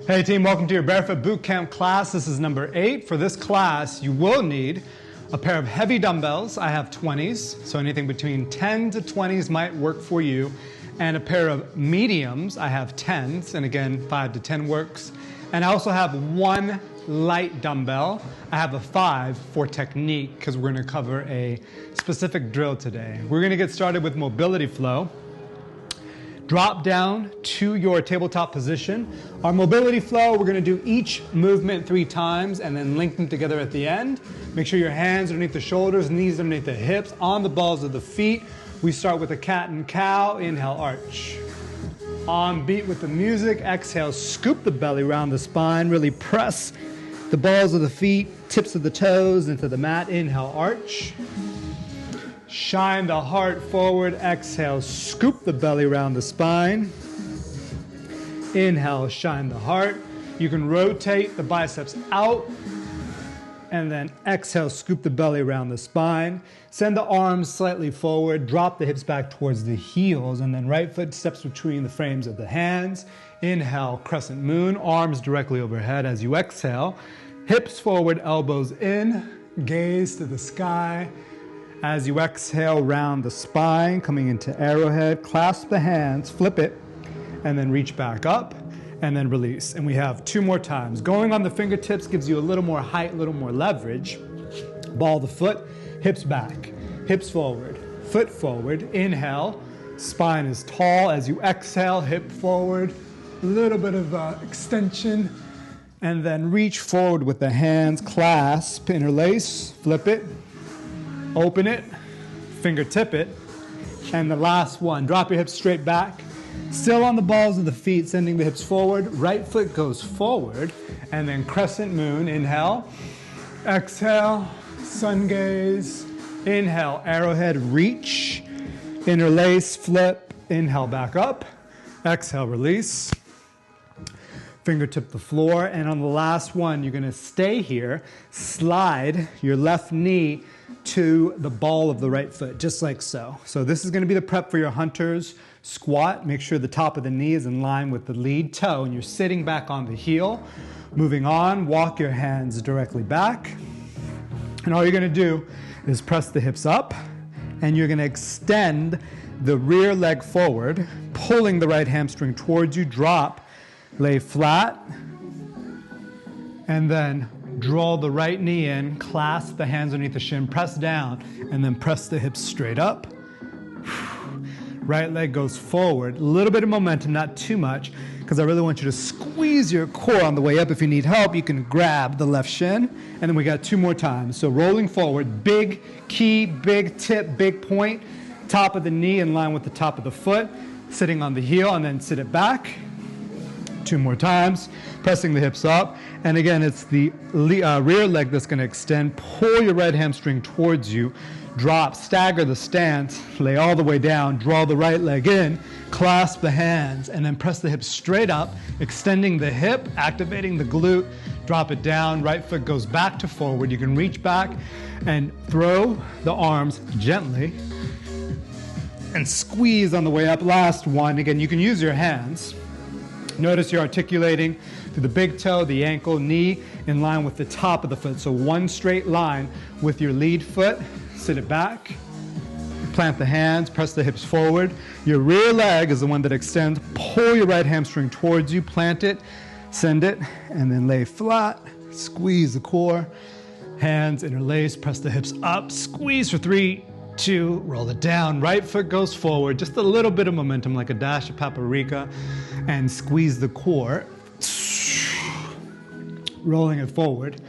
Hey team, welcome to your Barefoot Bootcamp class. This is number 8. For this class, you will need a pair of heavy dumbbells. I have 20s, so anything between 10 to 20s might work for you. And a pair of mediums. I have 10s, and again, 5 to 10 works. And I also have one light dumbbell. I have a 5 for technique because we're going to cover a specific drill today. We're going to get started with mobility flow. Drop down to your tabletop position. Our mobility flow, we're going to do each movement 3 times and then link them together at the end. Make sure your hands are underneath the shoulders, knees underneath the hips, on the balls of the feet. We start with a cat and cow. Inhale, arch. On beat with the music, exhale, scoop the belly around the spine. Really press the balls of the feet, tips of the toes into the mat. Inhale, arch. Shine the heart forward. Exhale, scoop the belly around the spine. Inhale, shine the heart. You can rotate the biceps out. And then exhale, scoop the belly around the spine. Send the arms slightly forward. Drop the hips back towards the heels. And then right foot steps between the frames of the hands. Inhale, crescent moon. Arms directly overhead as you exhale. Hips forward, elbows in. Gaze to the sky. As you exhale, round the spine, coming into arrowhead. Clasp the hands, flip it, and then reach back up, and then release. And we have 2 more times. Going on the fingertips gives you a little more height, a little more leverage. Ball the foot, hips back, hips forward, foot forward. Inhale, spine is tall. As you exhale, hip forward, a little bit of extension. And then reach forward with the hands, clasp, interlace, flip it. Open it, fingertip it, and the last one. Drop your hips straight back. Still on the balls of the feet, sending the hips forward. Right foot goes forward, and then crescent moon. Inhale, exhale, sun gaze. Inhale, arrowhead, reach. Interlace, flip. Inhale, back up. Exhale, release. Fingertip the floor, and on the last one, you're gonna stay here. Slide your left knee to the ball of the right foot, just like so. So this is gonna be the prep for your hunter's squat. Make sure the top of the knee is in line with the lead toe, and you're sitting back on the heel. Moving on, walk your hands directly back. And all you're gonna do is press the hips up, and you're gonna extend the rear leg forward, pulling the right hamstring towards you. Drop, lay flat, and then draw the right knee in, clasp the hands underneath the shin, press down, and then press the hips straight up. Right leg goes forward. A little bit of momentum, not too much, because I really want you to squeeze your core on the way up. If you need help, you can grab the left shin. And then we got 2 more times. So rolling forward, big key, big tip, big point. Top of the knee in line with the top of the foot. Sitting on the heel, and then sit it back. 2 more times, pressing the hips up. And again, it's the rear leg that's going to extend. Pull your right hamstring towards you. Drop, stagger the stance, lay all the way down, draw the right leg in, clasp the hands, and then press the hips straight up, extending the hip, activating the glute. Drop it down, right foot goes back to forward. You can reach back and throw the arms gently and squeeze on the way up. Last one. Again, you can use your hands. Notice you're articulating through the big toe, the ankle, knee in line with the top of the foot. So one straight line with your lead foot. Sit it back. Plant the hands, press the hips forward. Your rear leg is the one that extends. Pull your right hamstring towards you, plant it, send it, and then lay flat. Squeeze the core. Hands interlace, press the hips up, squeeze for 3, 2, roll it down. Right foot goes forward, just a little bit of momentum, like a dash of paprika, and squeeze the core. Rolling it forward.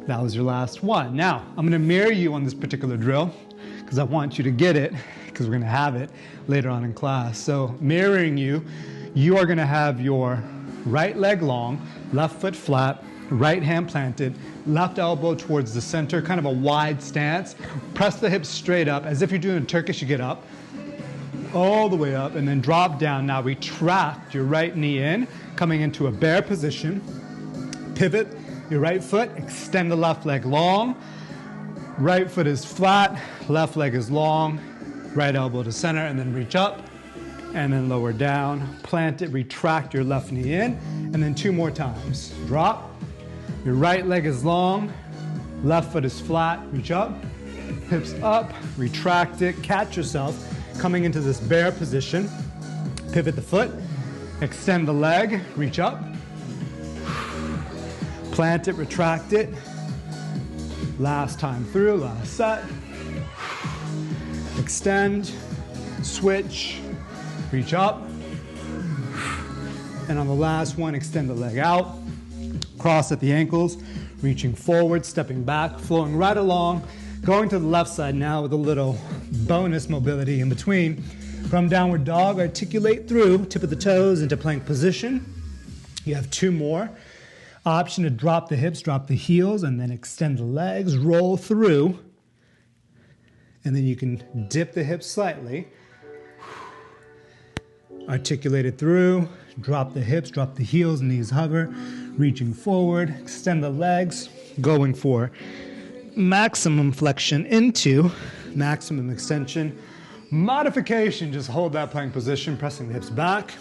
That was your last one. Now, I'm gonna mirror you on this particular drill because I want you to get it, because we're gonna have it later on in class. So mirroring you, you are gonna have your right leg long, left foot flat, right hand planted, left elbow towards the center, kind of a wide stance. Press the hips straight up, as if you're doing a Turkish. You get up, all the way up, and then drop down. Now retract your right knee in, coming into a bear position. Pivot your right foot, extend the left leg long. Right foot is flat, left leg is long. Right elbow to center, and then reach up. and then lower down. Plant it, retract your left knee in, and then 2 more times. Drop. Your right leg is long, left foot is flat. Reach up, hips up, retract it. Catch yourself coming into this bear position. Pivot the foot, extend the leg, reach up. Plant it, retract it. Last time through, last set. Extend, switch, reach up. And on the last one, extend the leg out. Cross at the ankles, reaching forward, stepping back, flowing right along. Going to the left side now with a little bonus mobility in between. From downward dog, articulate through, tip of the toes into plank position. You have 2 more. Option to drop the hips, drop the heels, and then extend the legs, roll through. And then you can dip the hips slightly. Articulate it through, drop the hips, drop the heels, knees hover, reaching forward, extend the legs, going for maximum flexion into maximum extension. Modification, just hold that plank position, pressing the hips back.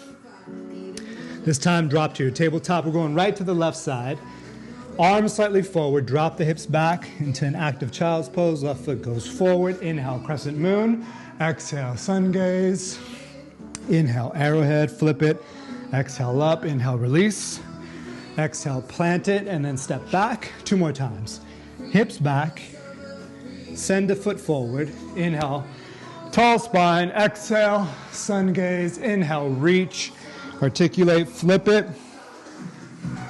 This time, drop to your tabletop. We're going right to the left side. Arms slightly forward, drop the hips back into an active child's pose. Left foot goes forward. Inhale, crescent moon. Exhale, sun gaze. Inhale, arrowhead, flip it. Exhale up, inhale, release. Exhale, plant it, and then step back. 2 more times. Hips back. Send a foot forward. Inhale, tall spine. Exhale, sun gaze. Inhale, reach. Articulate, flip it.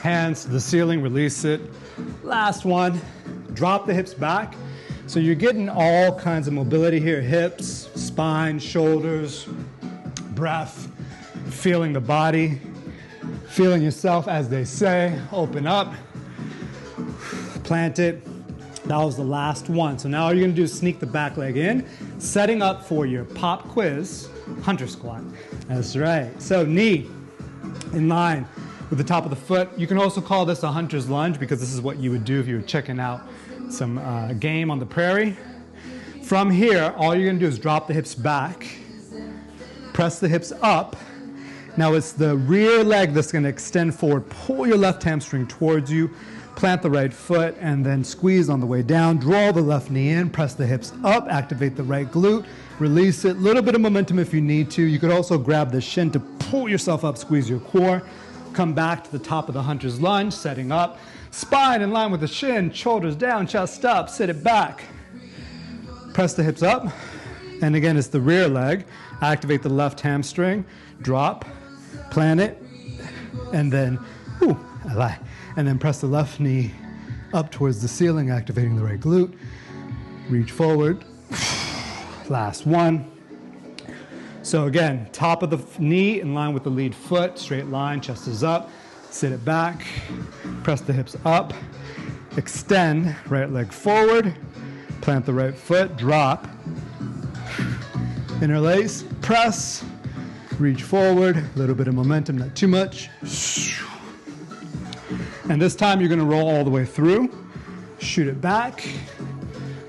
Hands to the ceiling, release it. Last one, drop the hips back. So you're getting all kinds of mobility here. Hips, spine, shoulders, breath. Feeling the body. Feeling yourself, as they say. Open up. Plant it. That was the last one. So now all you're gonna do is sneak the back leg in, setting up for your pop quiz, hunter squat. That's right. So knee in line with the top of the foot. You can also call this a hunter's lunge because this is what you would do if you were checking out some game on the prairie. From here, all you're gonna do is drop the hips back, press the hips up. Now it's the rear leg that's gonna extend forward. Pull your left hamstring towards you, plant the right foot, and then squeeze on the way down. Draw the left knee in, press the hips up, activate the right glute, release it. Little bit of momentum if you need to. You could also grab the shin to pull yourself up, squeeze your core. Come back to the top of the hunter's lunge, setting up. Spine in line with the shin, shoulders down, chest up, sit it back. Press the hips up. And again, it's the rear leg. Activate the left hamstring, drop, plant it, and then, and then press the left knee up towards the ceiling, activating the right glute. Reach forward. Last one. So again, top of the knee in line with the lead foot, straight line, chest is up, sit it back, press the hips up, extend, right leg forward, plant the right foot, drop, interlace, press, reach forward, a little bit of momentum, not too much. And this time you're gonna roll all the way through, shoot it back,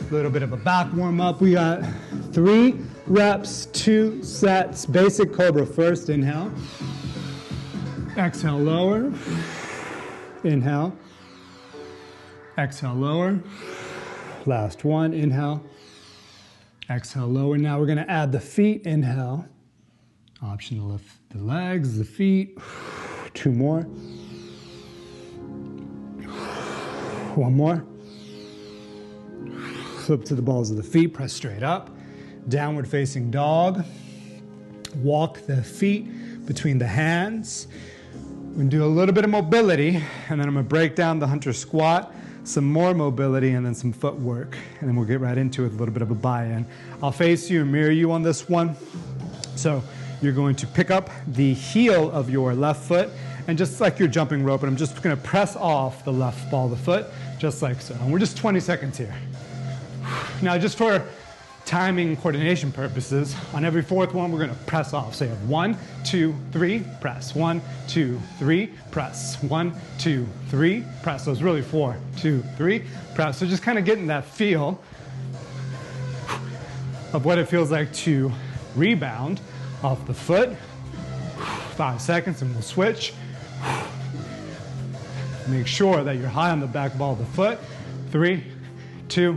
a little bit of a back warm up. We got 3 reps, 2 sets. Basic cobra first, inhale. Exhale, lower. Inhale. Exhale, lower. Last one, inhale. Exhale, lower. Now we're gonna add the feet, inhale. Option to lift the legs, the feet. 2 more. 1 more. Flip to the balls of the feet, press straight up. Downward facing dog. Walk the feet between the hands. We're gonna do a little bit of mobility, and then I'm gonna break down the hunter squat, some more mobility, and then some footwork. And then we'll get right into it with a little bit of a buy-in. I'll face you and mirror you on this one. So you're going to pick up the heel of your left foot, and just like you're jumping rope, and I'm just gonna press off the left ball of the foot, just like so. And we're just 20 seconds here. Now, just for timing and coordination purposes, on every 4th one, we're gonna press off. So you have 1, 2, 3, press. 1, 2, 3, press. 1, 2, 3, press. So it's really 4, 2, 3, press. So just kind of getting that feel of what it feels like to rebound off the foot. 5 seconds and we'll switch. Make sure that you're high on the back ball of the foot. 3, 2,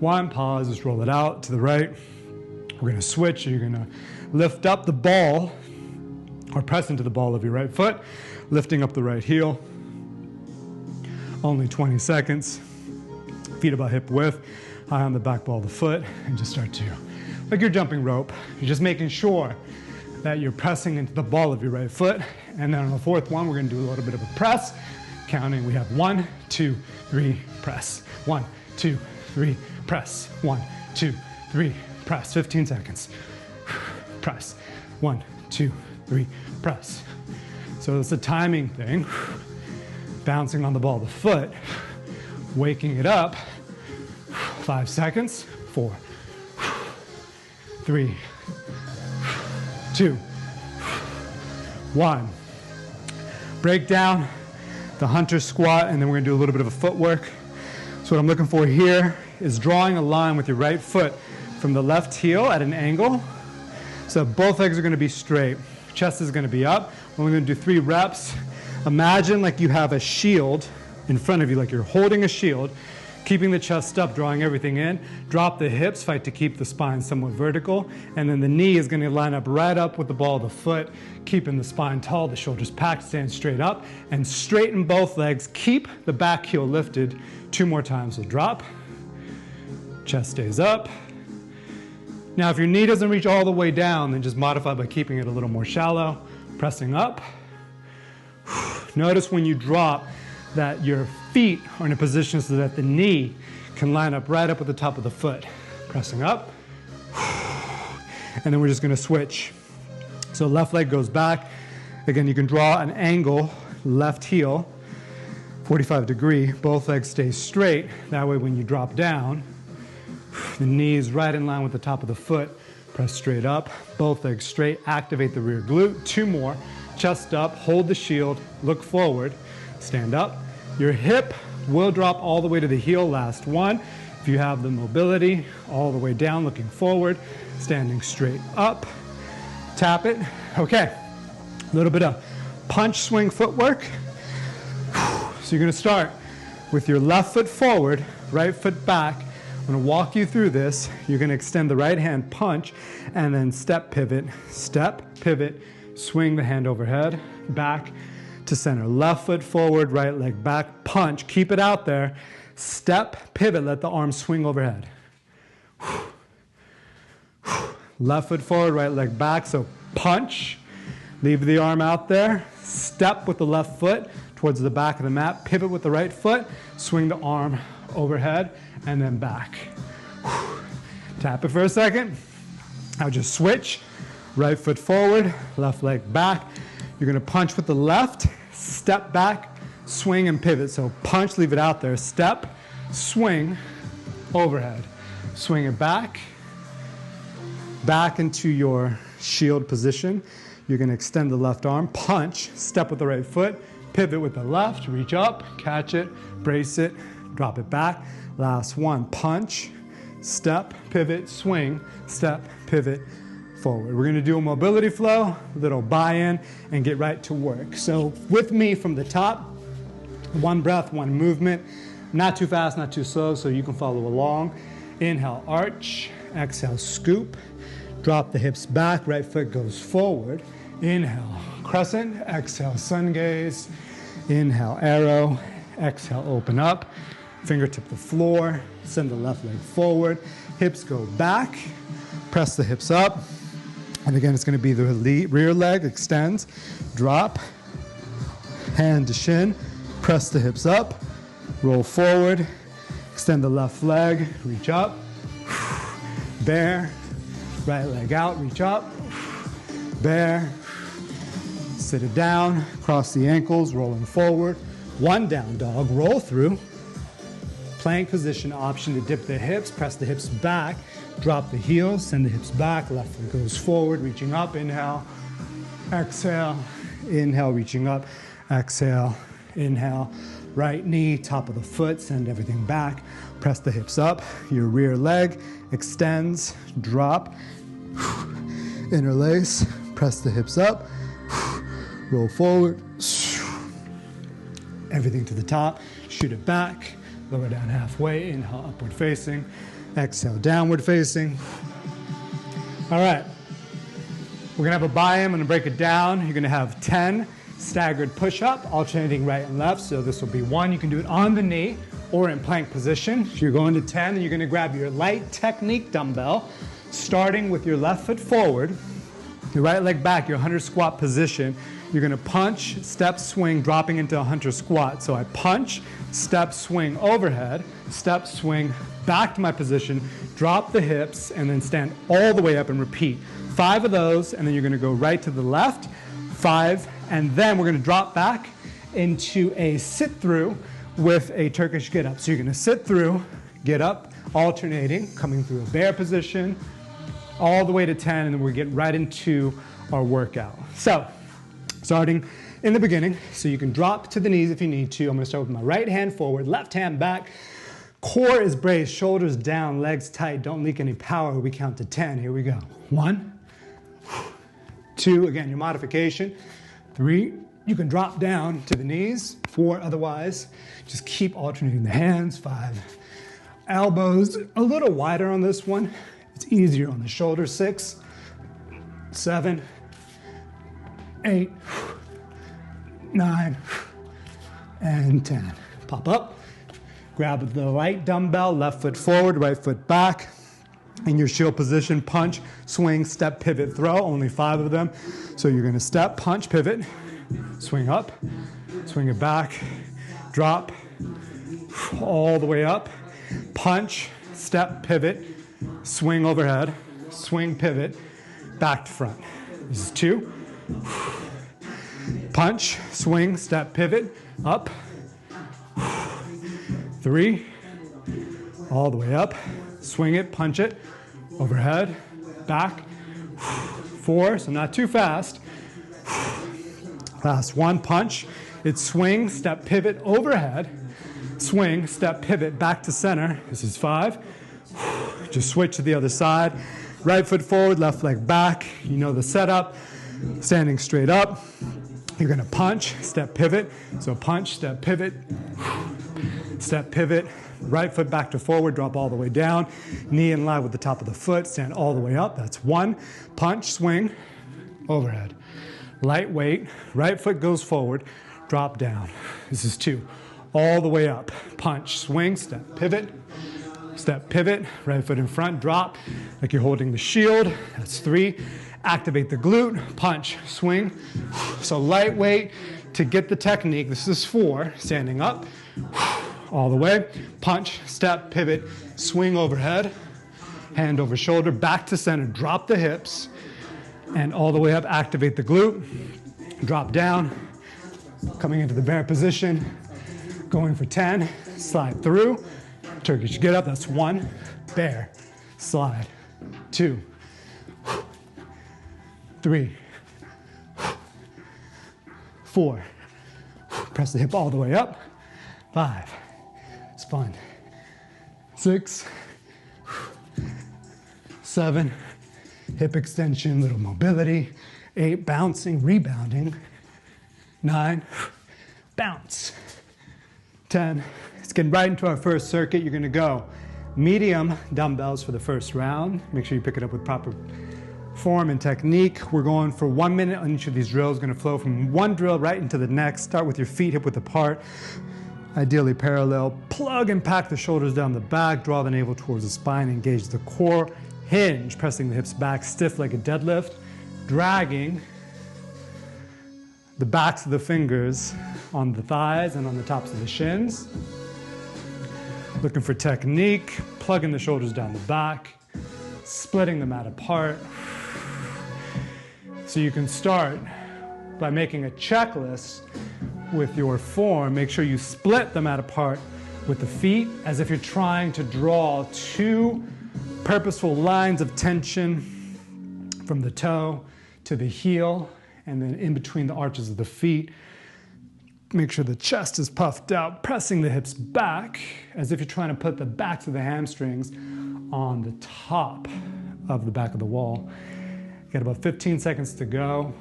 1, pause, just roll it out to the right. We're gonna switch, you're gonna lift up the ball or press into the ball of your right foot, lifting up the right heel. Only 20 seconds. Feet about hip width, high on the back ball of the foot, and just start to, like you're jumping rope, you're just making sure that you're pressing into the ball of your right foot. And then on the fourth one, we're gonna do a little bit of a press. Counting, we have 1, 2, 3, press. 1, 2, 3, press. 1, 2, 3, press. 15 seconds. Press. 1, 2, 3, press. So it's a timing thing. Bouncing on the ball of the foot, waking it up. 5 seconds. 4, 3, 2, 1. Break down the hunter squat, and then we're gonna do a little bit of a footwork. So what I'm looking for here is drawing a line with your right foot from the left heel at an angle. So both legs are gonna be straight. Chest is gonna be up. We're gonna do 3 reps. Imagine like you have a shield in front of you, like you're holding a shield, keeping the chest up, drawing everything in. Drop the hips, fight to keep the spine somewhat vertical. And then the knee is gonna line up right up with the ball of the foot, keeping the spine tall, the shoulders packed, stand straight up, and straighten both legs. Keep the back heel lifted. 2 more times, so drop, chest stays up. Now, if your knee doesn't reach all the way down, then just modify by keeping it a little more shallow, pressing up. Notice when you drop that your feet are in a position so that the knee can line up right up with the top of the foot. Pressing up. And then we're just gonna switch. So left leg goes back. Again, you can draw an angle, left heel, 45 degree. Both legs stay straight. That way when you drop down, the knee is right in line with the top of the foot. Press straight up, both legs straight, activate the rear glute. 2 more, chest up, hold the shield, look forward, stand up. Your hip will drop all the way to the heel, last one. If you have the mobility, all the way down, looking forward, standing straight up. Tap it. Okay, a little bit of punch swing footwork. So you're gonna start with your left foot forward, right foot back. I'm gonna walk you through this. You're gonna extend the right hand, punch, and then step, pivot, swing the hand overhead, back to center. Left foot forward, right leg back, punch, keep it out there. Step, pivot, let the arm swing overhead. Left foot forward, right leg back, so punch, leave the arm out there, step with the left foot towards the back of the mat, pivot with the right foot, swing the arm overhead, and then back. Tap it for a second. Now just switch, right foot forward, left leg back. You're gonna punch with the left, step back, swing and pivot. So punch, leave it out there, step, swing, overhead. Swing it back into your shield position. You're gonna extend the left arm, punch, step with the right foot, pivot with the left, reach up, catch it, brace it, drop it back. Last one, punch, step, pivot, swing, step, pivot, forward. We're gonna do a mobility flow, a little buy-in, and get right to work. So with me from the top, 1 breath, 1 movement, not too fast, not too slow, so you can follow along. Inhale, arch, exhale, scoop, drop the hips back, right foot goes forward. Inhale, crescent, exhale, sun gaze. Inhale, arrow, exhale, open up. Fingertip the floor, send the left leg forward. Hips go back, press the hips up. And again, it's gonna be the rear leg extends, drop, hand to shin, press the hips up, roll forward, extend the left leg, reach up, bear, right leg out, reach up, bear, sit it down, cross the ankles, rolling forward, 1 down dog, roll through, plank position, option to dip the hips, press the hips back, drop the heels, send the hips back, left foot goes forward, reaching up, inhale, exhale, inhale, reaching up, exhale, inhale, right knee, top of the foot, send everything back, press the hips up, your rear leg extends, drop, interlace, press the hips up, roll forward, everything to the top, shoot it back, lower down halfway, inhale upward facing, exhale downward facing. All right, we're gonna have a biome. I'm gonna break it down. You're gonna have 10 staggered push-up, alternating right and left. So this will be 1. You can do it on the knee or in plank position. So you're going to 10, and you're gonna grab your light technique dumbbell, starting with your left foot forward, your right leg back, your hunter squat position. You're gonna punch, step, swing, dropping into a hunter squat. So I punch, step, swing, overhead, step, swing, back to my position, drop the hips, and then stand all the way up and repeat. 5 of those, and then you're gonna go right to the left, 5, and then we're gonna drop back into a sit-through with a Turkish get-up. So you're gonna sit through, get up, alternating, coming through a bear position, all the way to 10, and then we'll get right into our workout. So, starting in the beginning, so you can drop to the knees if you need to. I'm gonna start with my right hand forward, left hand back. Core is braced, shoulders down, legs tight, don't leak any power. We count to 10, here we go. 1, 2, again, your modification. 3, you can drop down to the knees. 4, otherwise, just keep alternating the hands. 5, elbows a little wider on this one. It's easier on the shoulder. 6, 7, 8, 9, and 10. Pop up, grab the right dumbbell, left foot forward, right foot back. In your shield position, punch, swing, step, pivot, throw, only 5 of them. So you're gonna step, punch, pivot, swing up, swing it back, drop, all the way up, punch, step, pivot, swing overhead, swing, pivot, back to front. This is 2. Punch, swing, step, pivot, up. 3, all the way up, swing it, punch it, overhead, back. 4, so not too fast. Last 1, punch. It's swing, step, pivot, overhead. Swing, step, pivot, back to center. This is 5. Just switch to the other side. Right foot forward, left leg back. You know the setup. Standing straight up. You're gonna punch, step, pivot. So punch, step, pivot, step, pivot. Right foot back to forward, drop all the way down. Knee in line with the top of the foot, stand all the way up. That's 1. Punch, swing, overhead. Lightweight, right foot goes forward, drop down. This is 2. All the way up. Punch, swing, step, pivot, right foot in front, drop, like you're holding the shield. That's 3. Activate the glute, punch, swing. So lightweight to get the technique. This is 4. Standing up, all the way. Punch, step, pivot, swing overhead, hand over shoulder, back to center, drop the hips, and all the way up, activate the glute, drop down, coming into the bear position, going for 10, slide through, Turkish get up, that's 1, bear, slide, 2, 3, 4, press the hip all the way up, 5, it's fun, 6, 7, hip extension, little mobility, 8, bouncing, rebounding, 9, bounce, 10, let's get right into our first circuit. You're gonna go medium dumbbells for the first round. Make sure you pick it up with proper form and technique. We're going for 1 minute on each of these drills. Gonna flow from one drill right into the next. Start with your feet hip width apart, ideally parallel. Plug and pack the shoulders down the back, draw the navel towards the spine, engage the core. Hinge, pressing the hips back, stiff like a deadlift, dragging the backs of the fingers on the thighs and on the tops of the shins. Looking for technique, plugging the shoulders down the back, splitting the mat apart. So you can start by making a checklist with your form. Make sure you split the mat apart with the feet as if you're trying to draw 2 purposeful lines of tension from the toe to the heel and then in between the arches of the feet. Make sure the chest is puffed out, pressing the hips back as if you're trying to put the backs of the hamstrings on the top of the back of the wall. You got about 15 seconds to go.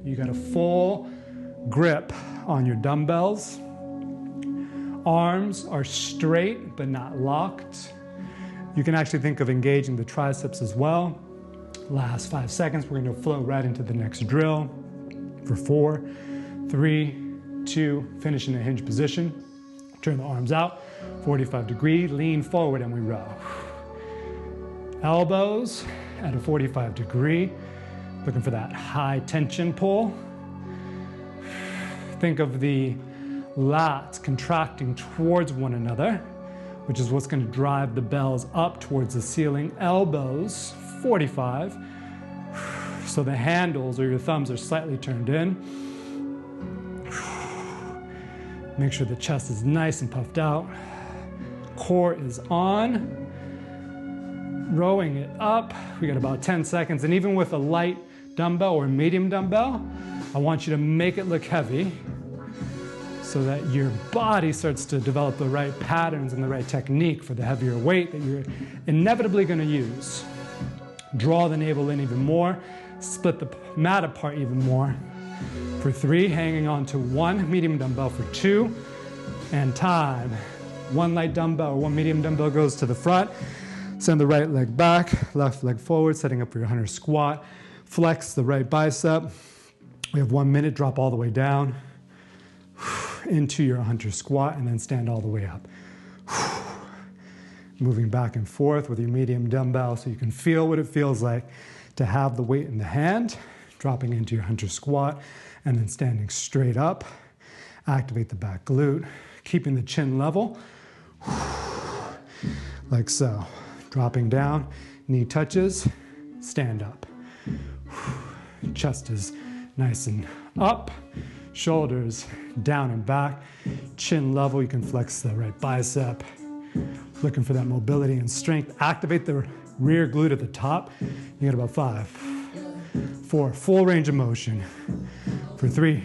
You got a full grip on your dumbbells. Arms are straight but not locked. You can actually think of engaging the triceps as well. Last 5 seconds, we're going to flow right into the next drill for 4, 3, 2, finish in a hinge position. Turn the arms out, 45 degree, lean forward and we row. Elbows at a 45 degree, looking for that high tension pull. Think of the lats contracting towards one another, which is what's going to drive the bells up towards the ceiling. Elbows, 45. So the handles or your thumbs are slightly turned in. Make sure the chest is nice and puffed out. Core is on. Rowing it up. We got about 10 seconds. And even with a light dumbbell or medium dumbbell, I want you to make it look heavy so that your body starts to develop the right patterns and the right technique for the heavier weight that you're inevitably going to use. Draw the navel in even more. Split the mat apart even more. For 3, hanging on to 1 medium dumbbell for 2, and time. 1 light dumbbell or 1 medium dumbbell goes to the front. Send the right leg back, left leg forward, setting up for your hunter squat. Flex the right bicep. We have 1 minute, drop all the way down into your hunter squat and then stand all the way up. Moving back and forth with your medium dumbbell so you can feel what it feels like to have the weight in the hand, dropping into your hunter squat and then standing straight up. Activate the back glute, keeping the chin level, like so. Dropping down, knee touches, stand up. Chest is nice and up, shoulders down and back, chin level. You can flex the right bicep. Looking for that mobility and strength. Activate the rear glute at the top. You got about 5, 4, full range of motion. For 3,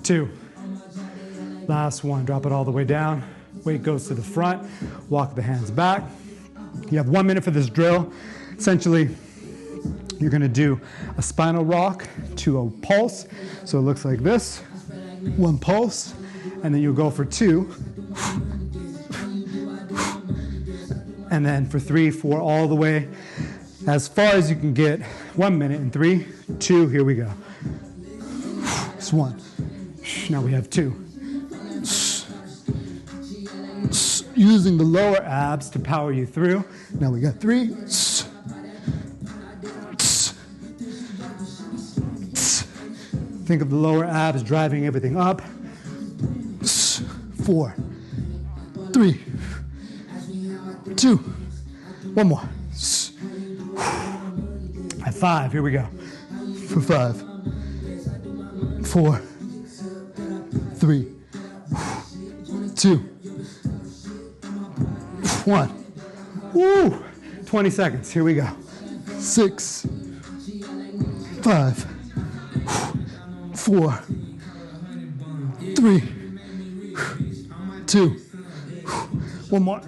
2, last 1. Drop it all the way down. Weight goes to the front. Walk the hands back. You have 1 minute for this drill. Essentially, you're going to do a spinal rock to a pulse. So it looks like this. 1 pulse, and then you'll go for 2. And then for 3, 4, all the way as far as you can get. 1 minute in 3, 2, here we go. It's 1. Now we have 2. Using the lower abs to power you through. Now we got 3. Think of the lower abs driving everything up. 4, 3, 2, 1 more. At 5, here we go. For 5, 4, 3, 2, 1. Woo! 20 seconds, here we go. 6, 5, 4, 3, 2, 1 more.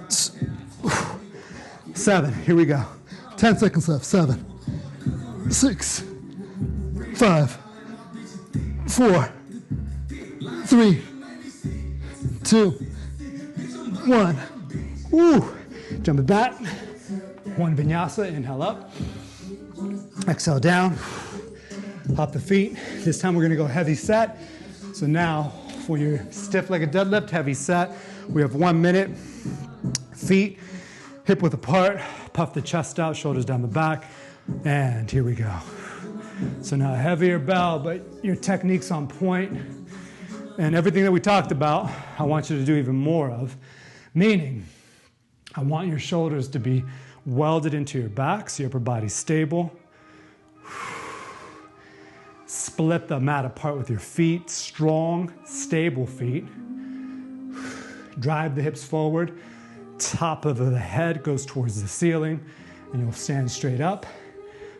7, here we go. 10 seconds left. 7, 6, 5, 4, 3, 2, 1. Woo! Jump it back. 1 vinyasa, inhale up. Exhale down. Hop the feet. This time we're gonna go heavy set. So now for your stiff-legged deadlift, heavy set, we have 1 minute. Feet hip width apart, puff the chest out, shoulders down the back, and here we go. So now heavier bell, but your technique's on point, and everything that we talked about, I want you to do even more of, meaning I want your shoulders to be welded into your back, so your upper body's stable. Split the mat apart with your feet, strong, stable feet. Drive the hips forward. Top of the head goes towards the ceiling, and you'll stand straight up,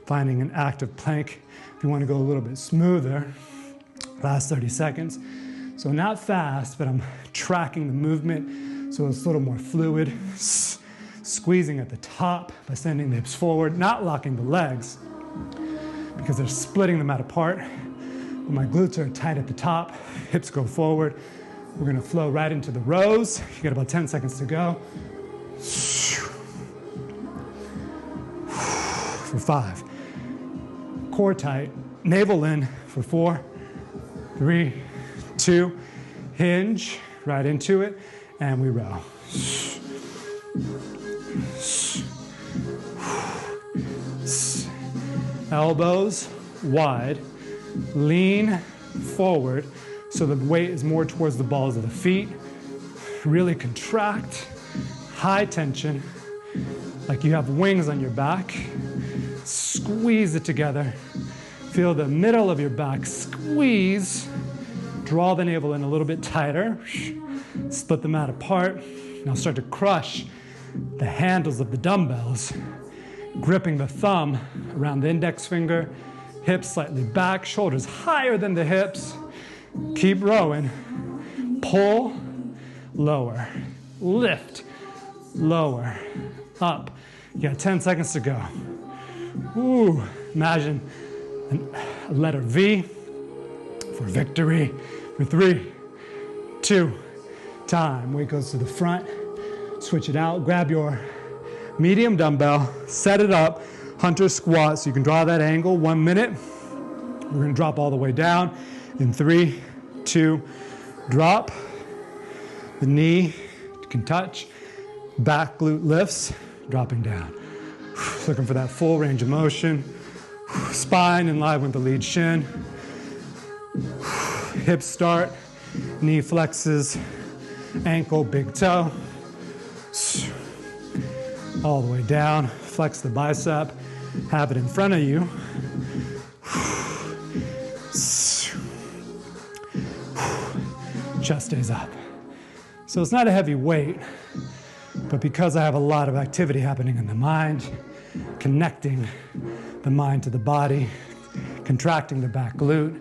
finding an active plank. If you want to go a little bit smoother, last 30 seconds. So not fast, but I'm tracking the movement so it's a little more fluid. Squeezing at the top by sending the hips forward, not locking the legs because they're splitting the mat apart. My glutes are tight at the top, hips go forward. We're gonna flow right into the rows. You got about 10 seconds to go. For 5. Core tight, navel in for 4, 3, 2, hinge right into it, and we row. Elbows wide, lean forward so the weight is more towards the balls of the feet. Really contract, high tension, like you have wings on your back. Squeeze it together. Feel the middle of your back squeeze. Draw the navel in a little bit tighter. Split them out apart. Now start to crush the handles of the dumbbells, gripping the thumb around the index finger, hips slightly back, shoulders higher than the hips. Keep rowing. Pull, lower, lift, lower, up. You got 10 seconds to go. Ooh, imagine a letter V for victory. For 3, 2, time. Weight goes to the front. Switch it out. Grab your medium dumbbell. Set it up. Hunter squat. So you can draw that angle. 1 minute. We're going to drop all the way down. In 3, 2, drop. The knee can touch. Back glute lifts. Dropping down. Looking for that full range of motion. Spine in line with the lead shin. Hips start. Knee flexes. Ankle, big toe. All the way down. Flex the bicep. Have it in front of you. Chest stays up. So it's not a heavy weight, but because I have a lot of activity happening in the mind, connecting the mind to the body, contracting the back glute,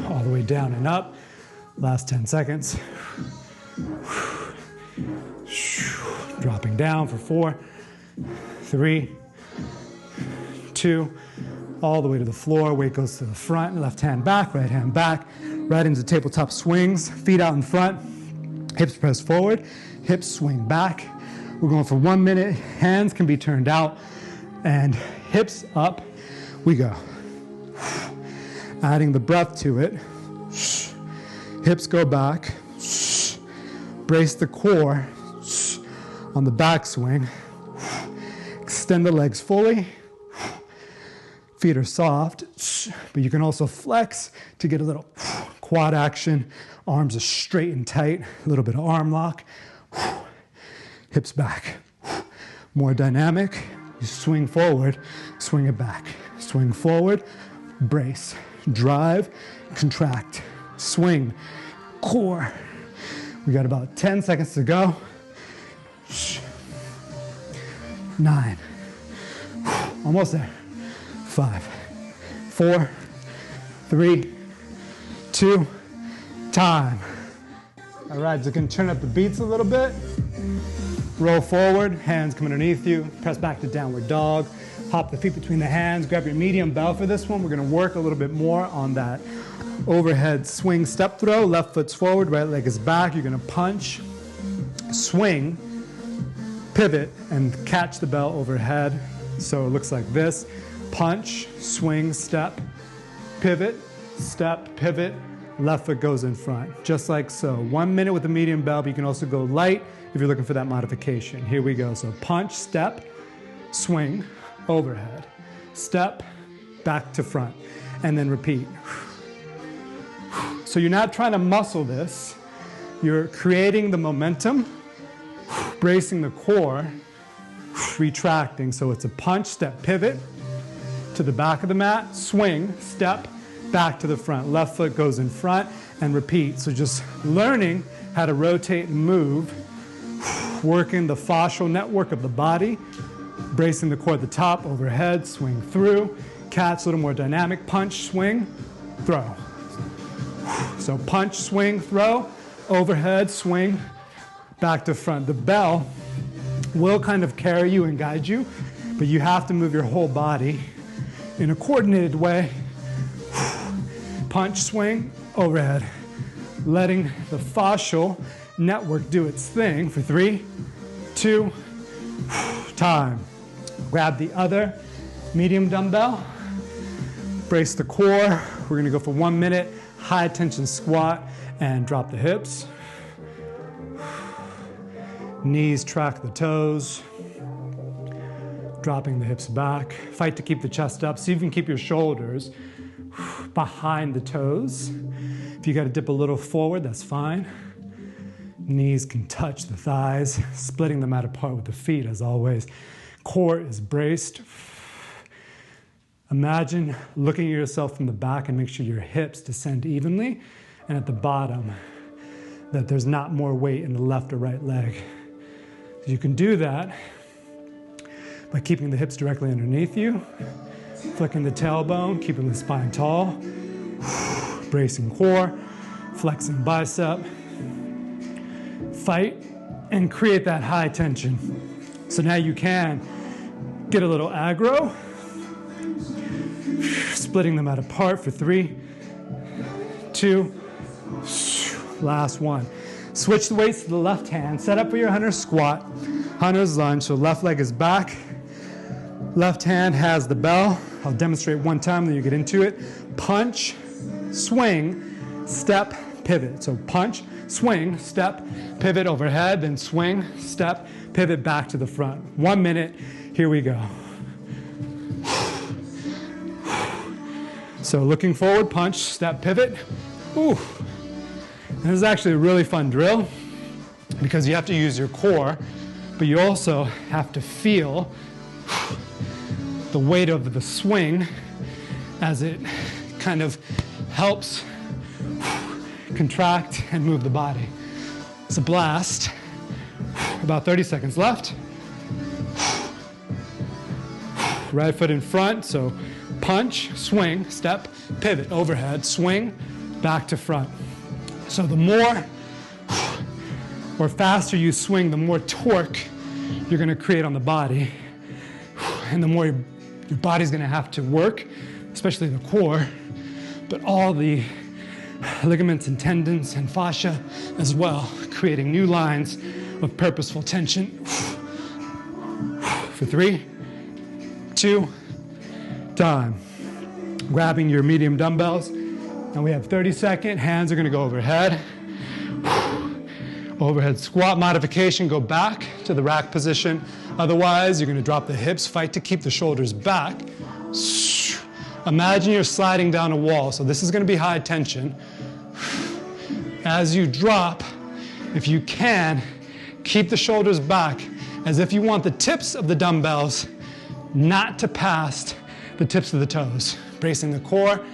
all the way down and up. Last 10 seconds. Dropping down for 4, 3, 2, all the way to the floor. Weight goes to the front, left hand back, right into tabletop swings, feet out in front, hips press forward, hips swing back. We're going for 1 minute. Hands can be turned out and hips up. We go. Adding the breath to it. Hips go back. Brace the core on the backswing. Extend the legs fully. Feet are soft, but you can also flex to get a little quad action. Arms are straight and tight. A little bit of arm lock. Hips back. More dynamic. You swing forward, swing it back. Swing forward, brace, drive, contract, swing, core. We got about 10 seconds to go. 9. Almost there. 5, 4, 3, 2, time. All right, so you can turn up the beats a little bit. Roll forward, hands come underneath you, press back to downward dog, hop the feet between the hands, grab your medium bell for this one. We're gonna work a little bit more on that overhead swing step throw. Left foot's forward, right leg is back. You're gonna punch, swing, pivot, and catch the bell overhead. So it looks like this. Punch, swing, step, pivot, left foot goes in front, just like so. 1 minute with the medium bell, but you can also go light if you're looking for that modification. Here we go. So punch, step, swing, overhead, step, back to front, and then repeat. So you're not trying to muscle this. You're creating the momentum, bracing the core, retracting. So it's a punch, step, pivot to the back of the mat, swing, step, back to the front. Left foot goes in front and repeat. So just learning how to rotate and move, working the fascial network of the body, bracing the core at the top, overhead, swing through, catch, a little more dynamic, punch, swing, throw. So punch, swing, throw, overhead, swing, back to front. The bell will kind of carry you and guide you, but you have to move your whole body in a coordinated way. punch, swing, overhead. Letting the fascial network do its thing for 3, 2, time. Grab the other medium dumbbell, brace the core. We're gonna go for 1 minute, high tension squat, and drop the hips. Knees track the toes, dropping the hips back. Fight to keep the chest up. See if you can keep your shoulders behind the toes. If you gotta dip a little forward, that's fine. Knees can touch the thighs, splitting them out apart with the feet as always. Core is braced. Imagine looking at yourself from the back and make sure your hips descend evenly, and at the bottom, that there's not more weight in the left or right leg. So you can do that by keeping the hips directly underneath you, flicking the tailbone, keeping the spine tall, bracing core, flexing bicep. Fight and create that high tension. So now you can get a little aggro, splitting them out apart for 3, 2, last one. Switch the weights to the left hand. Set up for your hunter's squat, hunter's lunge. So left leg is back. Left hand has the bell. I'll demonstrate one time, then you get into it. Punch, swing, step, pivot. So punch, swing, step, pivot overhead, then swing, step, pivot back to the front. 1 minute, here we go. So looking forward, punch, step, pivot. Ooh. And this is actually a really fun drill because you have to use your core, but you also have to feel the weight of the swing as it kind of helps contract and move the body. It's a blast. About 30 seconds left. Right foot in front, so punch, swing, step, pivot, overhead, swing, back to front. So the more or faster you swing, the more torque you're gonna create on the body, and the more your body's gonna have to work, especially the core, but all the ligaments and tendons and fascia as well, creating new lines of purposeful tension. For 3, 2, time. Grabbing your medium dumbbells. And we have 30-second. Hands are going to go overhead. Overhead squat modification. Go back to the rack position. Otherwise, you're going to drop the hips. Fight to keep the shoulders back. Imagine you're sliding down a wall. So this is going to be high tension. As you drop, if you can, keep the shoulders back as if you want the tips of the dumbbells not to pass the tips of the toes. Bracing the core,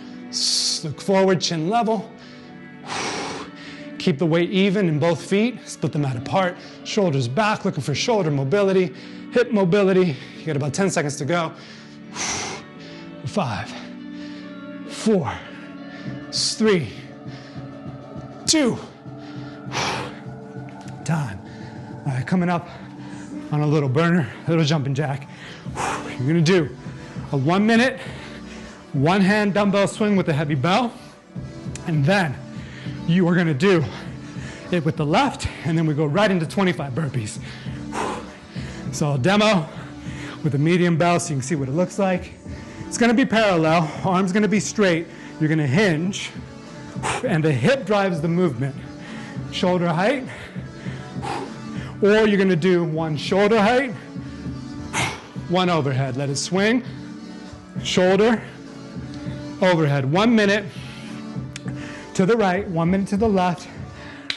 look forward, chin level. Keep the weight even in both feet, split them out apart. Shoulders back, looking for shoulder mobility, hip mobility. You got about 10 seconds to go. 5, 4, 3, 2, time. All right, coming up on a little burner, a little jumping jack. You're gonna do a 1 minute, one hand dumbbell swing with a heavy bell, and then you are gonna do it with the left, and then we go right into 25 burpees. So I'll demo with a medium bell so you can see what it looks like. It's gonna be parallel, arm's gonna be straight, you're gonna hinge, and the hip drives the movement. Shoulder height, or you're gonna do one shoulder height, one overhead. Let it swing, shoulder, overhead. 1 minute to the right, 1 minute to the left,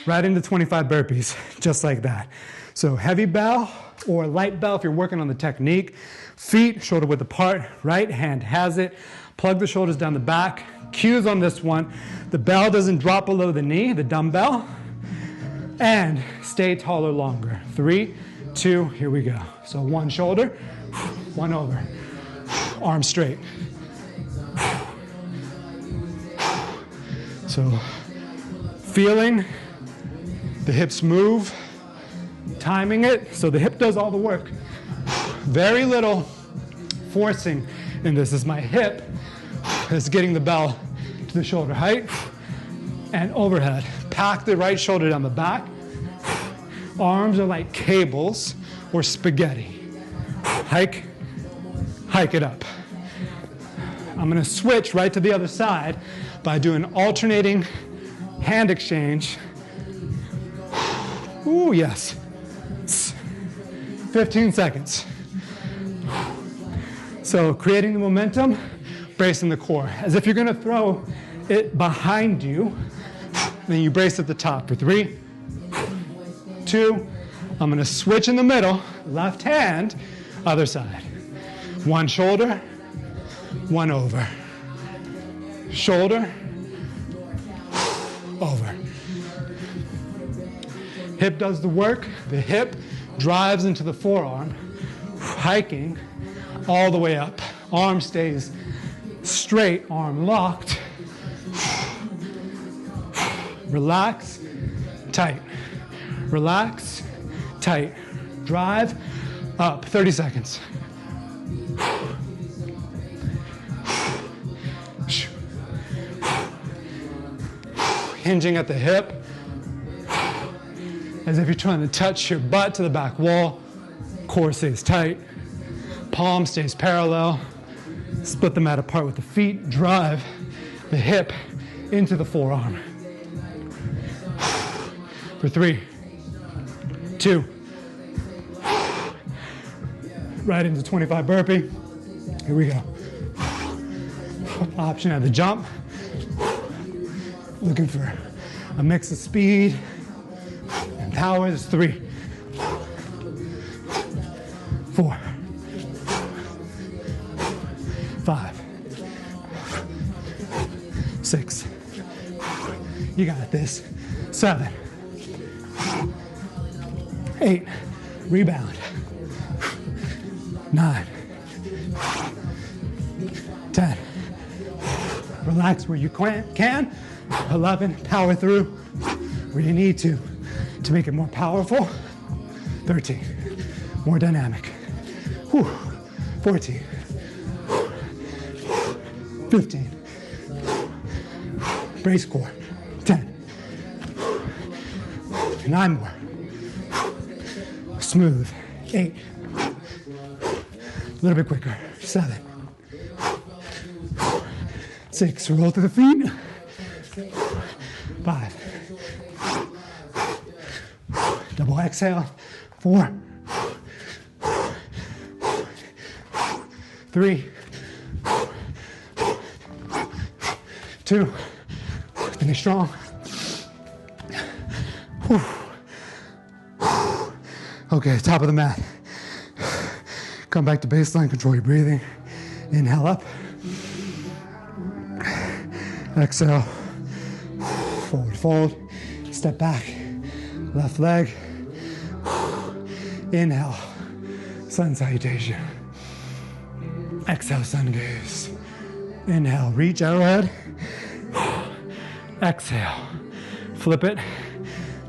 right into 25 burpees, just like that. So heavy bell or light bell if you're working on the technique. Feet shoulder width apart, right hand has it. Plug the shoulders down the back. Cues on this one. The bell doesn't drop below the knee, the dumbbell. And stay taller longer. 3, 2, here we go. So one shoulder, one over. Arm straight. So feeling the hips move, timing it, so the hip does all the work. Very little forcing in this. Is my hip that's getting the bell to the shoulder height, and overhead. Pack the right shoulder down the back. Arms are like cables or spaghetti. Hike it up. I'm gonna switch right to the other side by doing alternating hand exchange. Ooh, yes. 15 seconds. So creating the momentum, bracing the core. As if you're gonna throw it behind you, then you brace at the top for 3, 2, I'm gonna switch in the middle, left hand, other side. One shoulder, one over. Shoulder, over. Hip does the work. The hip drives into the forearm, hiking all the way up. Arm stays straight, arm locked. Relax, tight. Relax, tight. Drive, up, 30 seconds. Hinging at the hip, as if you're trying to touch your butt to the back wall. Core stays tight. Palm stays parallel. Split the mat apart with the feet. Drive the hip into the forearm. For 3, 2, right into 25 burpee. Here we go. Option at the jump. Looking for a mix of speed and power. Is 3, 4, 5, 6. You got this. 7, 8. Rebound. 9, 10. Relax where you can. 11, power through where you need to make it more powerful. 13, more dynamic. 14, 15, brace core. 10, 9 more. Smooth. 8, a little bit quicker. 7, 6, roll to the feet. 5, double exhale. 4, 3, 2, finish strong. Okay, top of the mat. Come back to baseline, control your breathing. Inhale up. Exhale. Forward fold, step back, left leg. Inhale, sun salutation. Exhale, sun gaze. Inhale, reach arrowhead. Exhale, flip it,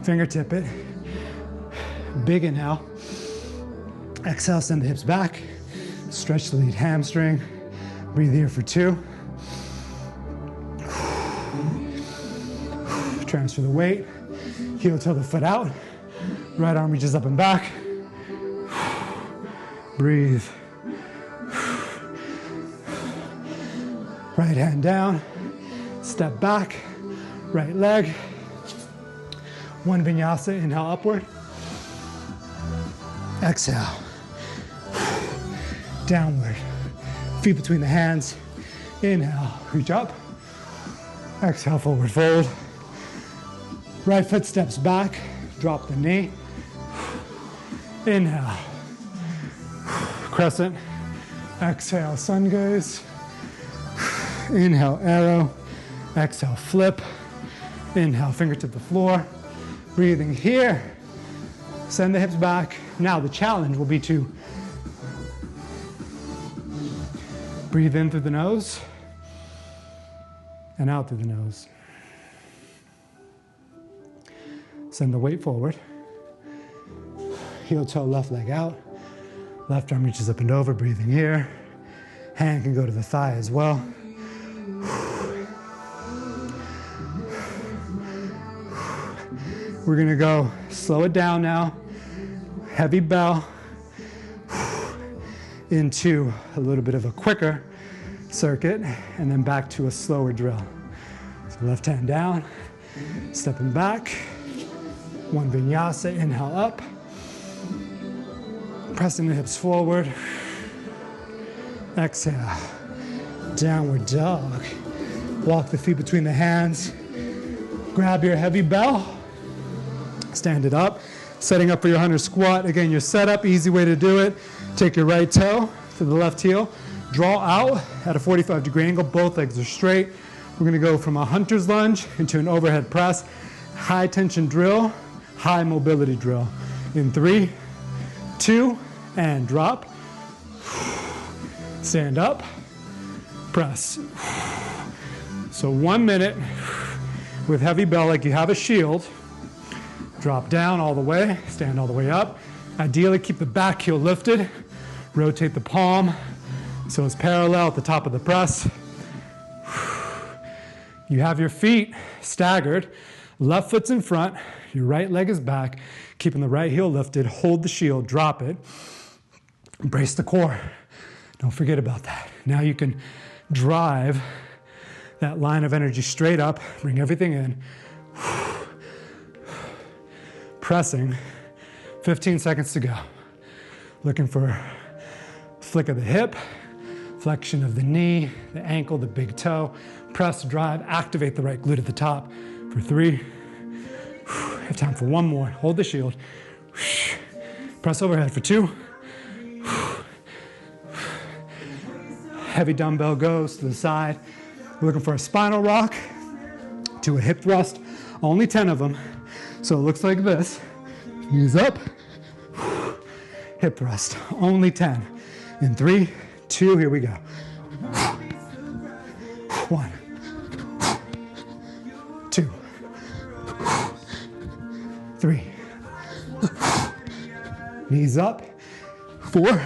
fingertip it. Big inhale. Exhale, send the hips back. Stretch the lead hamstring. Breathe here for 2. Transfer the weight. Heel toe the foot out. Right arm reaches up and back. Breathe. Right hand down. Step back. Right leg. One vinyasa. Inhale upward. Exhale. Downward. Feet between the hands. Inhale. Reach up. Exhale. Forward fold. Right foot steps back, drop the knee. Inhale, crescent. Exhale, sun gaze. Inhale, arrow. Exhale, flip. Inhale, fingertip to the floor. Breathing here. Send the hips back. Now the challenge will be to breathe in through the nose and out through the nose. Send the weight forward. Heel toe, left leg out. Left arm reaches up and over, breathing here. Hand can go to the thigh as well. We're gonna go slow it down now. Heavy bell into a little bit of a quicker circuit and then back to a slower drill. So left hand down, stepping back. One vinyasa, inhale up. Pressing the hips forward. Exhale, downward dog. Walk the feet between the hands. Grab your heavy bell. Stand it up. Setting up for your 100 squat. Again, your setup, easy way to do it. Take your right toe to the left heel. Draw out at a 45-degree angle. Both legs are straight. We're gonna go from a hunter's lunge into an overhead press. High tension drill, high mobility drill. In 3, 2, and drop. Stand up, press. So 1 minute with heavy bell like you have a shield. Drop down all the way, stand all the way up. Ideally keep the back heel lifted. Rotate the palm so it's parallel at the top of the press. You have your feet staggered. Left foot's in front, your right leg is back. Keeping the right heel lifted, hold the shield, drop it. Brace the core. Don't forget about that. Now you can drive that line of energy straight up, bring everything in. Pressing, 15 seconds to go. Looking for flick of the hip, flexion of the knee, the ankle, the big toe. Press, drive, activate the right glute at the top for 3. Have time for 1 more. Hold the shield. Press overhead for 2. Heavy dumbbell goes to the side. We're looking for a spinal rock to a hip thrust. Only 10 of them. So it looks like this. Knees up. Hip thrust. Only 10. In 3, 2, here we go. 1, 2, 3. Knees up. 4,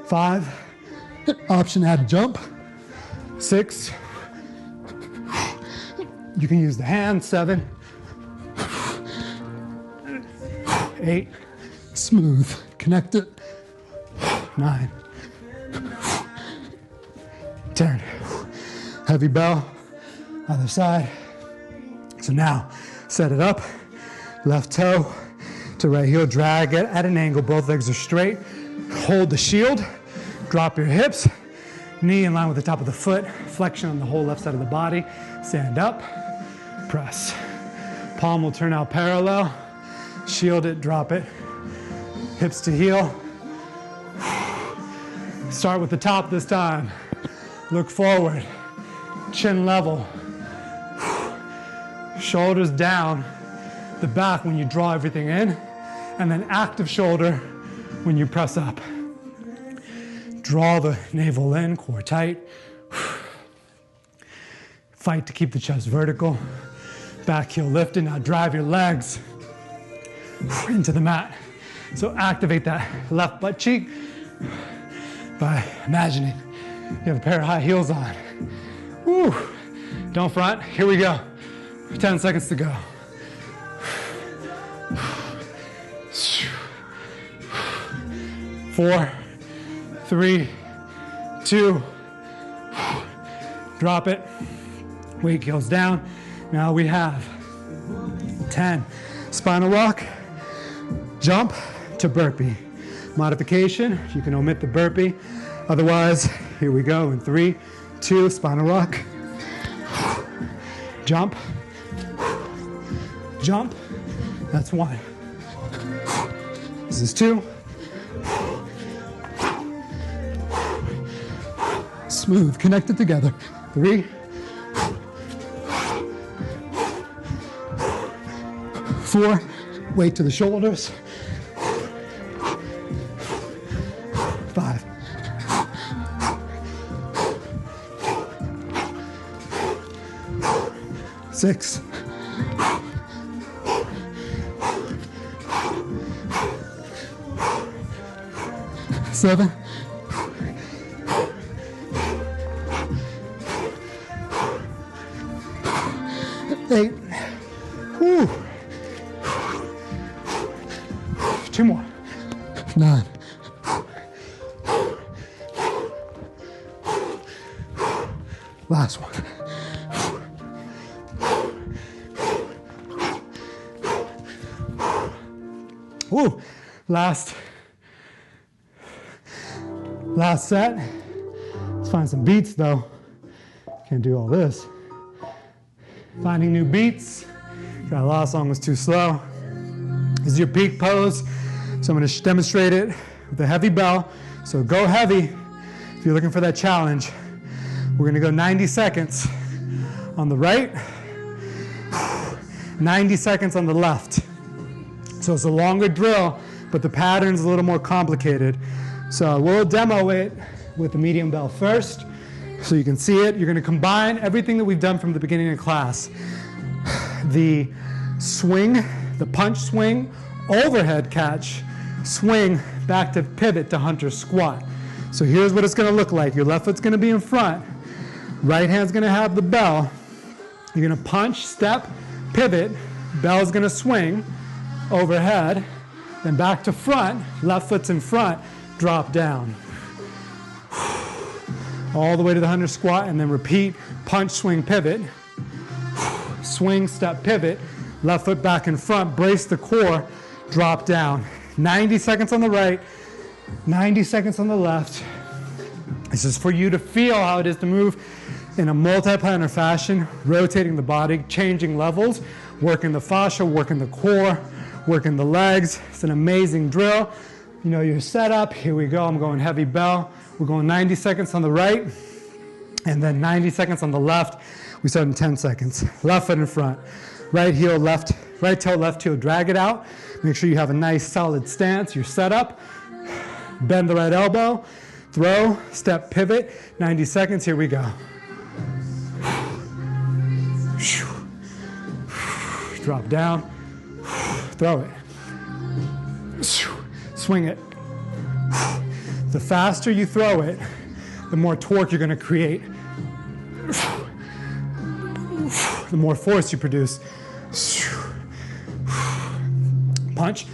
5. Option add jump. 6. You can use the hand. 7. 8. Smooth. Connect it. 9. 10. Heavy bell. Other side. So now, set it up. Left toe to right heel. Drag it at an angle. Both legs are straight. Hold the shield. Drop your hips. Knee in line with the top of the foot. Flexion on the whole left side of the body. Stand up. Press. Palm will turn out parallel. Shield it. Drop it. Hips to heel. Start with the top this time. Look forward. Chin level. Shoulders down. The back when you draw everything in. And then active shoulder when you press up. Draw the navel in, core tight. Fight to keep the chest vertical. Back heel lifted. Now drive your legs into the mat. So activate that left butt cheek by imagining you have a pair of high heels on. Woo. Don't front. Here we go. 10 seconds to go. 4, 3, 2. Drop it. Weight goes down. Now we have 10. Spinal rock. Jump to burpee. Modification, you can omit the burpee. Otherwise, here we go in 3, 2, spinal rock. Jump. Jump. That's 1. This is 2. Smooth, connected together. 3. 4. Weight to the shoulders. 5. 6. 7. 8. Whew. 2 more. 9. Last one. Woo. Last set. Let's find some beats though. Can't do all this. Finding new beats. That last song was too slow. This is your peak pose. So I'm going to demonstrate it with a heavy bell. So go heavy if you're looking for that challenge. We're going to go 90 seconds on the right, 90 seconds on the left. So it's a longer drill, but the pattern's a little more complicated. So we'll demo it with the medium bell first, so you can see it. You're going to combine everything that we've done from the beginning of class. The swing, the punch swing, overhead catch, swing, back to pivot to hunter squat. So here's what it's going to look like. Your left foot's going to be in front. Right hand's going to have the bell. You're going to punch, step, pivot. Bell's going to swing overhead. Then back to front. Left foot's in front. Drop down. All the way to the hunter squat, and then repeat. Punch, swing, pivot. Swing, step, pivot. Left foot back in front. Brace the core. Drop down. 90 seconds on the right. 90 seconds on the left. This is for you to feel how it is to move in a multi-planar fashion, rotating the body, changing levels, working the fascia, working the core, working the legs. It's an amazing drill. You know your setup. Here we go. I'm going heavy bell. We're going 90 seconds on the right, and then 90 seconds on the left. We start in 10 seconds. Left foot in front. Right heel, left, right toe, left heel. Drag it out. Make sure you have a nice solid stance. Your setup. Bend the right elbow. Throw, step, pivot. 90 seconds. Here we go. Drop down. Throw it. Swing it. The faster you throw it, the more torque you're going to create. The more force you produce. Punch.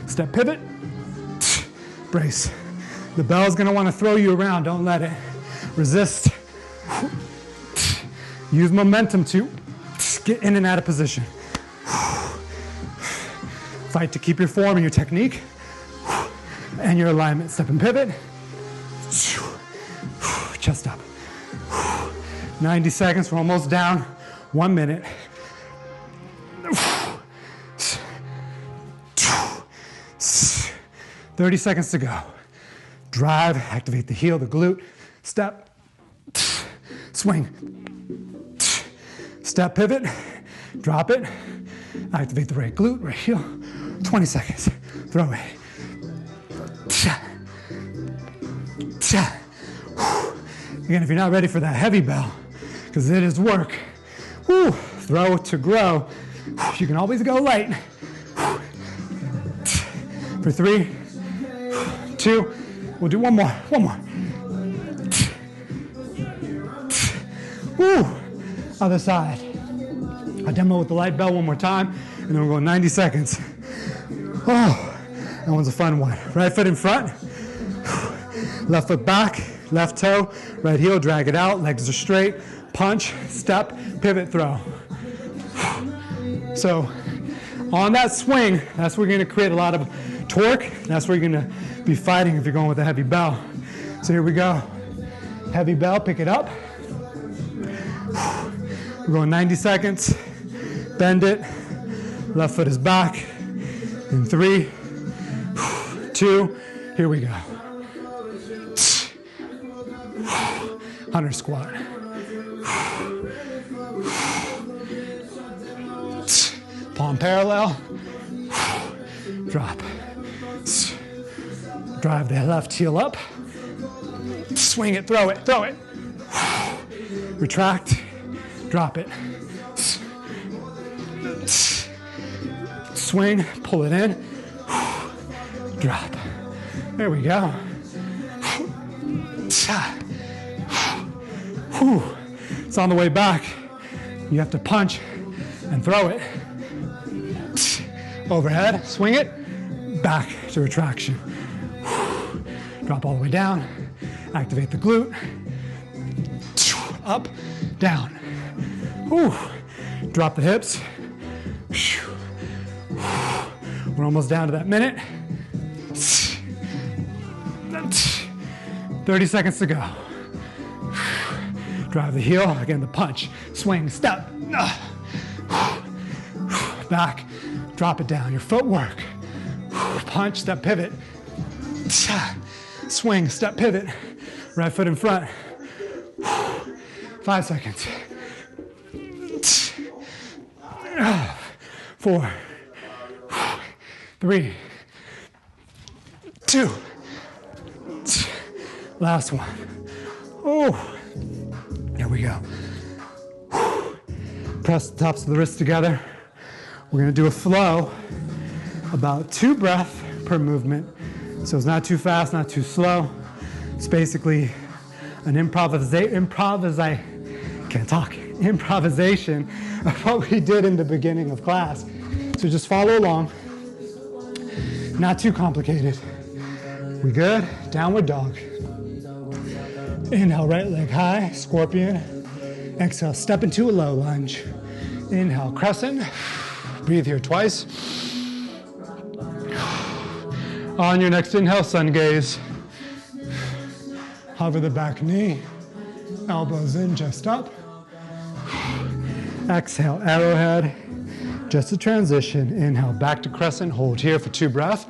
Step, pivot. Brace. The bell's going to want to throw you around. Don't let it. Resist. Use momentum to get in and out of position. Fight to keep your form and your technique and your alignment. Step and pivot. Chest up. 90 seconds. We're almost down. 1 minute. 30 seconds to go. Drive, activate the heel, the glute. Step, swing. Step, pivot, drop it. Activate the right glute, right heel. 20 seconds. Throw it. Again, if you're not ready for that heavy bell, because it is work, throw to grow. You can always go light. For 3, 2, we'll do one more. Other side. I'll demo with the light bell one more time, and then we're going 90 seconds. Oh, that one's a fun one. Right foot in front, left foot back, left toe, right heel, drag it out, legs are straight, punch, step, pivot, throw. So on that swing, that's where you're going to create a lot of torque. That's where you're going to be fighting if you're going with a heavy bell. So here we go. Heavy bell, pick it up. We're going 90 seconds. Bend it. Left foot is back. In 3, 2, here we go. Hunter squat. Palm parallel. Drop. Drive the left heel up. Swing it, throw it, throw it. Retract, drop it. Swing, pull it in. Drop. There we go. It's on the way back. You have to punch and throw it. Overhead, swing it, back to retraction. Drop all the way down, activate the glute. Up, down. Drop the hips. We're almost down to that minute. 30 seconds to go. Drive the heel, again the punch, swing, step. Back, drop it down, your footwork. Punch, step, pivot. Swing, step, pivot. Right foot in front. 5 seconds. 4, 3, 2. Last one. There we go. Press the tops of the wrists together. We're gonna do a flow, about 2 breaths per movement. So it's not too fast, not too slow. It's basically an improvisation of what we did in the beginning of class. So just follow along. Not too complicated. We good? Downward dog. Inhale, right leg high, scorpion. Exhale, step into a low lunge. Inhale, crescent. Breathe here twice. On your next inhale, sun gaze. Hover the back knee. Elbows in, chest up. Exhale, arrowhead. Just a transition. Inhale, back to crescent. Hold here for 2 breaths.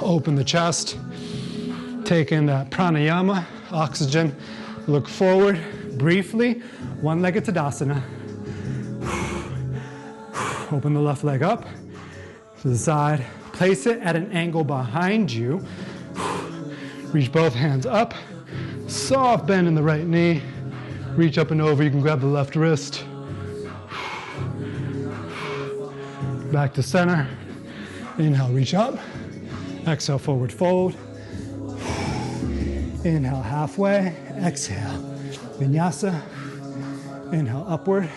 Open the chest. Take in that pranayama, oxygen. Look forward briefly. One-legged Tadasana. Open the left leg up to the side. Place it at an angle behind you. Reach both hands up. Soft bend in the right knee. Reach up and over. You can grab the left wrist. Back to center. Inhale, reach up. Exhale, forward fold. Inhale, halfway. Exhale, vinyasa. Inhale, upward.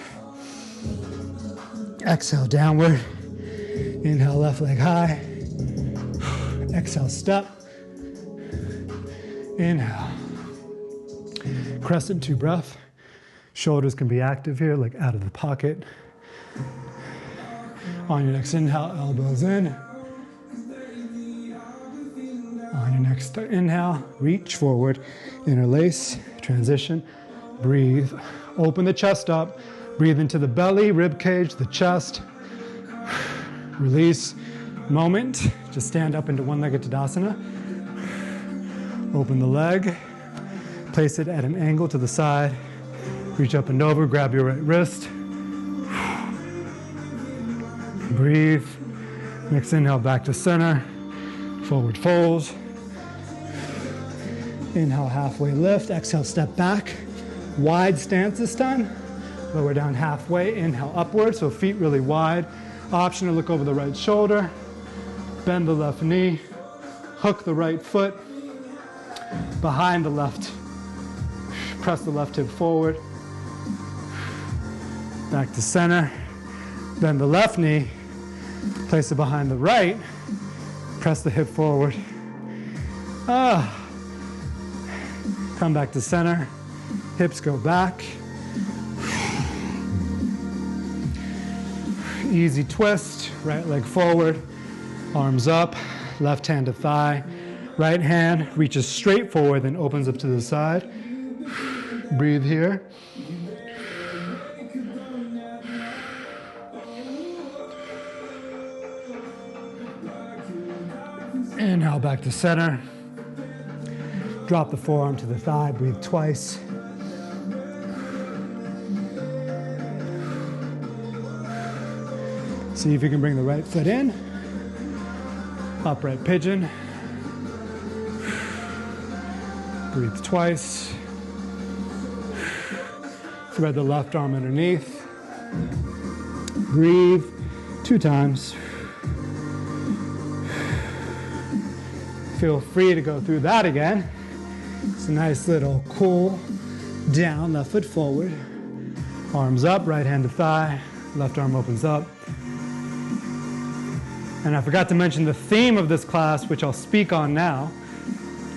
Exhale, downward. Inhale, left leg high. Exhale, step. Inhale. Crescent, 2 breaths. Shoulders can be active here, like out of the pocket. On your next inhale, elbows in. On your next inhale, reach forward, interlace, transition, breathe. Open the chest up, breathe into the belly, rib cage, the chest. Release, moment, just stand up into one-legged Tadasana. Open the leg, place it at an angle to the side. Reach up and over, grab your right wrist. Breathe. Next inhale, back to center. Forward fold. Inhale, halfway lift. Exhale, step back. Wide stance this time. Lower down halfway. Inhale, upward, so feet really wide. Option to look over the right shoulder. Bend the left knee. Hook the right foot behind the left. Press the left hip forward. Back to center. Bend the left knee. Place it behind the right. Press the hip forward. Come back to center. Hips go back. Easy twist. Right leg forward. Arms up. Left hand to thigh. Right hand reaches straight forward, then opens up to the side. Breathe here. Inhale, back to center. Drop the forearm to the thigh, breathe twice. See if you can bring the right foot in. Upright pigeon. Breathe twice. Thread the left arm underneath. Breathe 2 times. Feel free to go through that again. It's a nice little cool down, left foot forward. Arms up, right hand to thigh. Left arm opens up. And I forgot to mention the theme of this class, which I'll speak on now.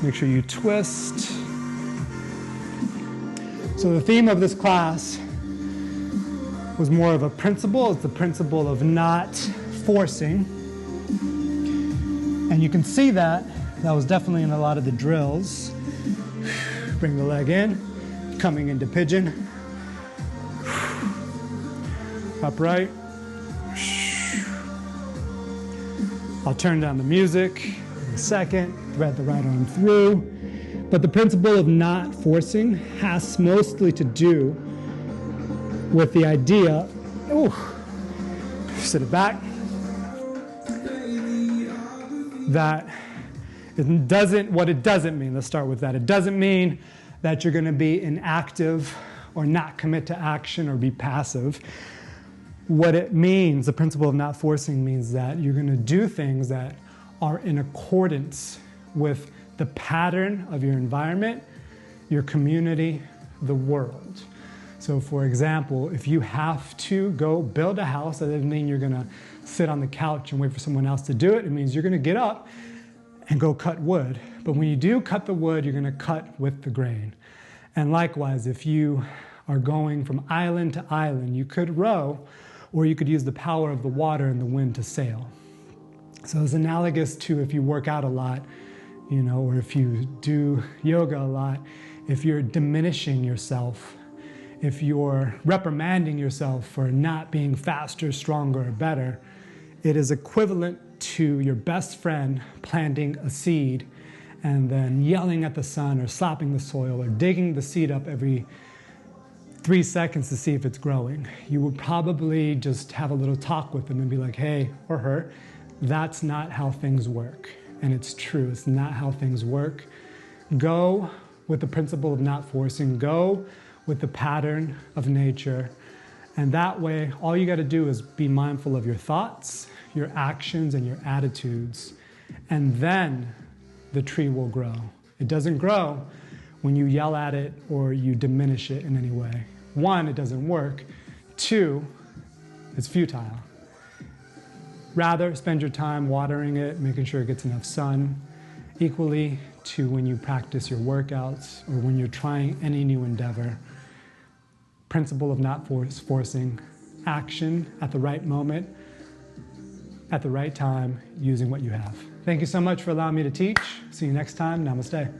Make sure you twist. So the theme of this class was more of a principle. It's the principle of not forcing. And you can see that was definitely in a lot of the drills. Bring the leg in, coming into pigeon. Upright. I'll turn down the music in a second, thread the right arm through. But the principle of not forcing has mostly to do with the idea, sit it back, that what it doesn't mean, let's start with that. It doesn't mean that you're going to be inactive or not commit to action or be passive. What it means, the principle of not forcing, means that you're going to do things that are in accordance with the pattern of your environment, your community, the world. So for example, if you have to go build a house, that doesn't mean you're going to sit on the couch and wait for someone else to do it. It means you're going to get up and go cut wood. But when you do cut the wood, you're going to cut with the grain. And likewise, if you are going from island to island, you could row, or you could use the power of the water and the wind to sail. So it's analogous to if you work out a lot, or if you do yoga a lot, if you're diminishing yourself, if you're reprimanding yourself for not being faster, stronger, or better, it is equivalent to your best friend planting a seed and then yelling at the sun or slapping the soil or digging the seed up every 3 seconds to see if it's growing. You would probably just have a little talk with them and be like, hey, or her, that's not how things work. And it's true, it's not how things work. Go with the principle of not forcing. Go with the pattern of nature. And that way, all you got to do is be mindful of your thoughts, your actions, and your attitudes. And then the tree will grow. It doesn't grow when you yell at it or you diminish it in any way. 1, it doesn't work. 2, it's futile. Rather, spend your time watering it, making sure it gets enough sun, equally to when you practice your workouts or when you're trying any new endeavor. Principle of not forcing, action at the right moment, at the right time, using what you have. Thank you so much for allowing me to teach. See you next time. Namaste.